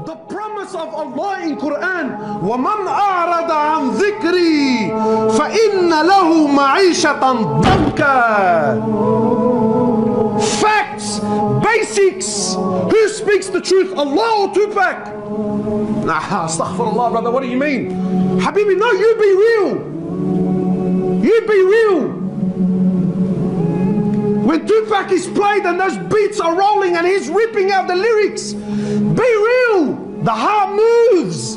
The promise of Allah in Quran, وَمَنْ أَعْرَضَ عَنْ ذِكْرِي فَإِنَّ لَهُ مَعِيشَةً ضَنْكًا. Facts, basics. Who speaks the truth, Allah or Tupac? Nah, astaghfirullah, brother, what do you mean? Habibi, no, you be real. You be real. When Tupac is played and those beats are rolling and he's ripping out the lyrics, be real. The heart moves.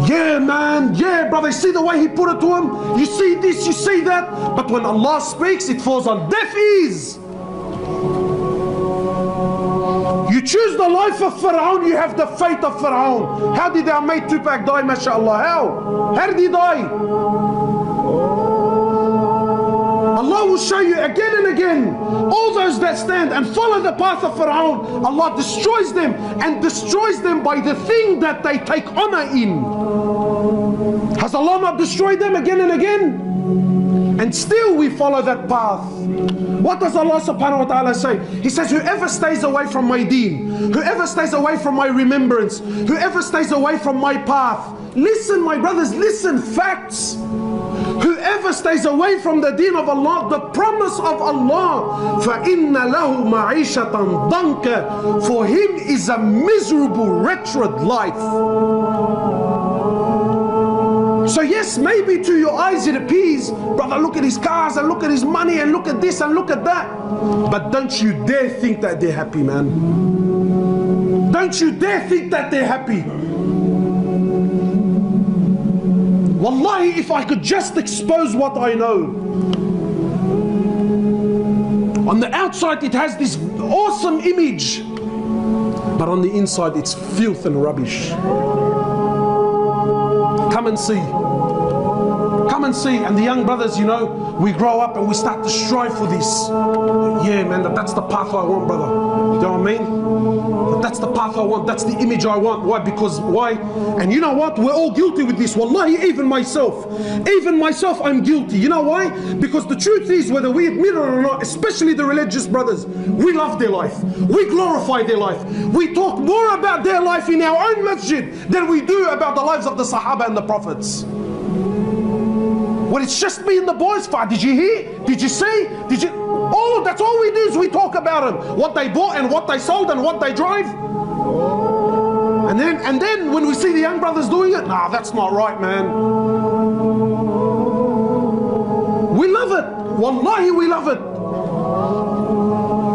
Yeah, man. Yeah, brother. See the way he put it to him? You see this, you see that. But when Allah speaks, it falls on deaf ears. You choose the life of Pharaoh, you have the fate of Pharaoh. How did our mate Tupac die, mashallah? How did he die? Allah will show you again and again. All those that stand and follow the path of Pharaoh, Allah destroys them, and destroys them by the thing that they take honor in. Has Allah not destroyed them again and again? And still we follow that path. What does Allah subhanahu wa ta'ala say? He says, whoever stays away from my deen, whoever stays away from my remembrance, whoever stays away from my path. Listen, my brothers, listen, facts. Whoever stays away from the deen of Allah, the promise of Allah, فَإِنَّ لَهُ مَعِيشَةً ضَنْكًا, for him is a miserable, wretched life. So yes, maybe to your eyes it appears, brother, look at his cars and look at his money and look at this and look at that. But don't you dare think that they're happy, man. Don't you dare think that they're happy. Wallahi, if I could just expose what I know. On the outside it has this awesome image, but on the inside it's filth and rubbish. Come and see. Come and see. And the young brothers, you know, we grow up and we start to strive for this. Yeah, man, that's the path I want, brother. You know what I mean? That's the path I want. That's the image I want. Why? Because why? And you know what? We're all guilty with this. Wallahi, even myself. Even myself, I'm guilty. You know why? Because the truth is, whether we admit it or not, especially the religious brothers, we love their life. We glorify their life. We talk more about their life in our own masjid than we do about the lives of the Sahaba and the Prophets. When it's just me and the boys, did you hear? Did you see? Did you? Oh, that's all we do is we talk about them. What they bought and what they sold and what they drive. And then when we see the young brothers doing it, nah, that's not right, man. We love it. Wallahi, we love it.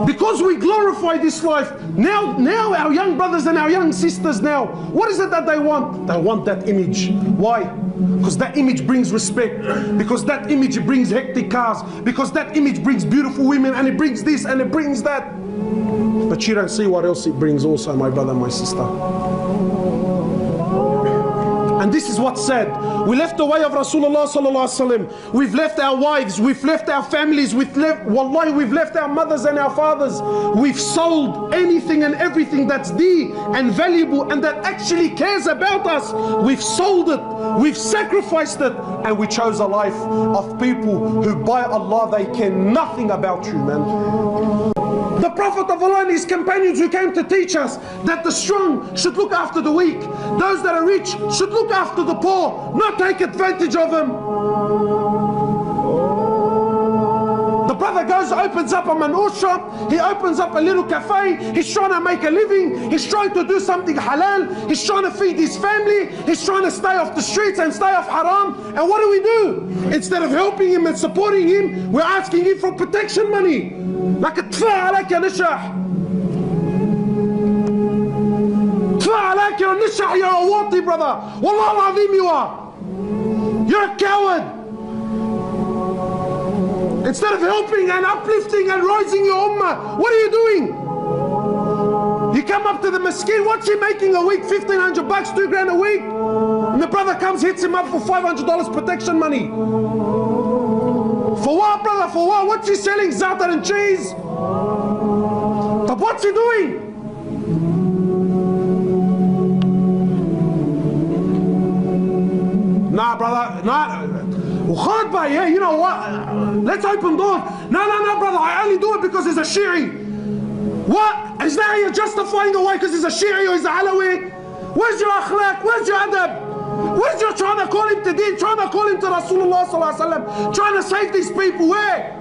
Because we glorify this life. Now our young brothers and our young sisters now, what is it that they want? They want that image. Why? Because that image brings respect. Because that image brings hectic cars. Because that image brings beautiful women, and it brings this and it brings that. But you don't see what else it brings also, my brother and my sister. And this is what's sad. We left the way of Rasulullah sallallahu alaihi wasallam. We've left our wives, we've left our families, we've left our mothers and our fathers. We've sold anything and everything that's dear and valuable and that actually cares about us. We've sold it, we've sacrificed it, and we chose a life of people who by Allah they care nothing about you, man. The Prophet of Allah and his companions who came to teach us that the strong should look after the weak. Those that are rich should look after the poor, not take advantage of them. The brother goes, opens up a manur shop, he opens up a little cafe, he's trying to make a living, he's trying to do something halal, he's trying to feed his family, he's trying to stay off the streets and stay off haram. And what do? Instead of helping him and supporting him, we're asking him for protection money. Like a تفاح عليك يا نشح. تفاح عليك يا نشح. You're a wati, brother. Wallah al-azim you are. You're a coward. Instead of helping and uplifting and rising your ummah, what are you doing? You come up to the masjid, what's he making a week? $1,500 bucks, $2,000 a week? And the brother comes, hits him up for $500 protection money. For what, brother? For what? What's he selling? Za'atar and cheese? But what's he doing? Nah, brother, nah. Yeah, you know what? Let's open doors. No, brother, I only do it because he's a Shi'i. What? Is that how you're justifying the way because he's a Shi'i or he's a Alawi? Where's your akhlaq? Where's your adab? Where's your trying to call him to deen? Trying to call him to Rasulullah sallallahu alaihi wasallam? Trying to save these people? Where?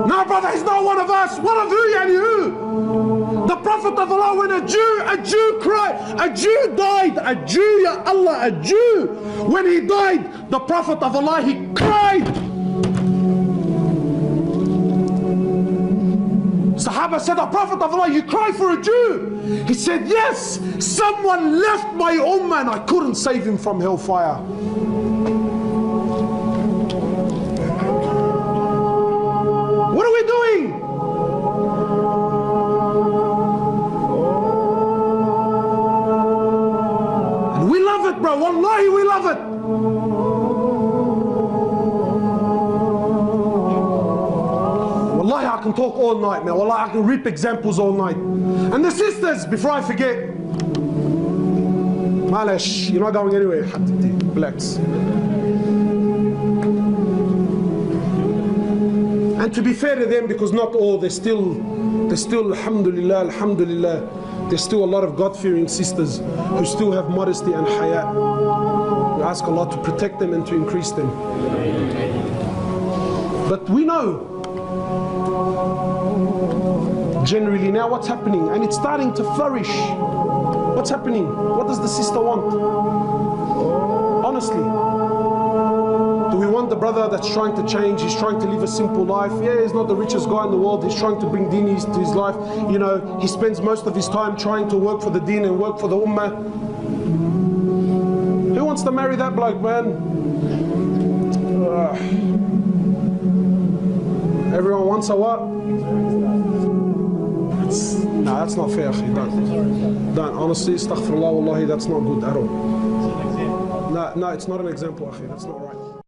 No, brother, he's not one of us. One of who, yani who? The Prophet of Allah, when a Jew cried, a Jew died, a Jew, ya Allah, a Jew. When he died, the Prophet of Allah, he cried. Sahaba said, the Prophet of Allah, you cry for a Jew? He said, yes, someone left my ummah and I couldn't save him from hellfire. What are we doing? And we love it, bro. Wallahi, we love it. Wallahi, I can talk all night, man. Wallahi, I can rip examples all night. And the sisters, before I forget, Malish, you're not going anywhere. Relax. And to be fair to them, because not all, they're still, alhamdulillah, alhamdulillah, there's still a lot of God-fearing sisters who still have modesty and haya. We ask Allah to protect them and to increase them. But we know, generally now what's happening, and it's starting to flourish. What's happening? What does the sister want? Honestly, do we want the brother that's trying to change? He's trying to live a simple life. Yeah, he's not the richest guy in the world. He's trying to bring deen to his life. You know, he spends most of his time trying to work for the deen and work for the ummah. Who wants to marry that bloke, man? Everyone wants a what? No, that's not fair, akhi. Don't. Honestly, astaghfirullah, wallahi, that's not good at all. No, it's not an example, akhi. That's not right.